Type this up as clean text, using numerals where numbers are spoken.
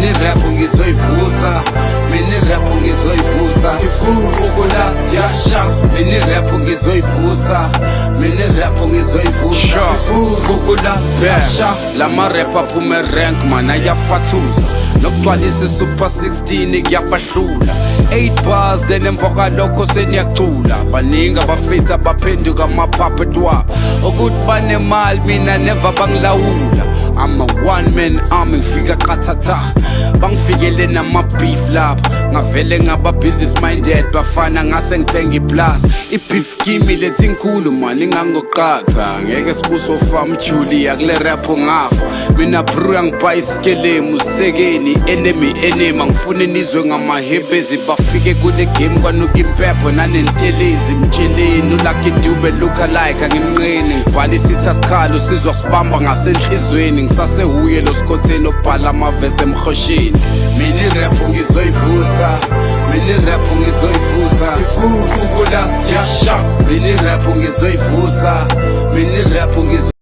mina irap ngizoyivusa, mina irap ngizoyivusa. Ukula siyasha, mina irap ngizoyivusa, mina irap ngizoyivusa. Ukula siyasha, lama rap aphume rank man ayafatuza, nokugcwalisa super 16 kuyabashula. 8 bars then emva kwalokho seniyacula. Baningi abafethu abaphenduka ama-puppet wabo, ukuthi banemali mina never bangilawula. I'm a one-man army, ngifika qathatha, bangifikele nama-beef lapho. Ngavele ngaba business-minded, bafana ngase ngithenga i-plus. I-beef kimi lethi inkulu man, ingangoqatha. Ngeke sibuso fam Julia, kule rap ngafa. Mina bro yangipa isikelemu, usekeni, enemy. Angifune nizwe ngamahebezi, bafike kule game kwanuka impepho nanentelezi. Mtsheleni uLucky Dube look alike, angimnqeni. Ngibhala isitha sikhalo, sizwa sibamba ngasenhlizweni. Ngisasehuye lo sikhotheni obhala amavesi emhosheni. Mina irap ngizoyivusa, mina irap ngizoyivusa. Ukula siyasha, mina irap ngizoyivusa, mina irap ngizoyivusa.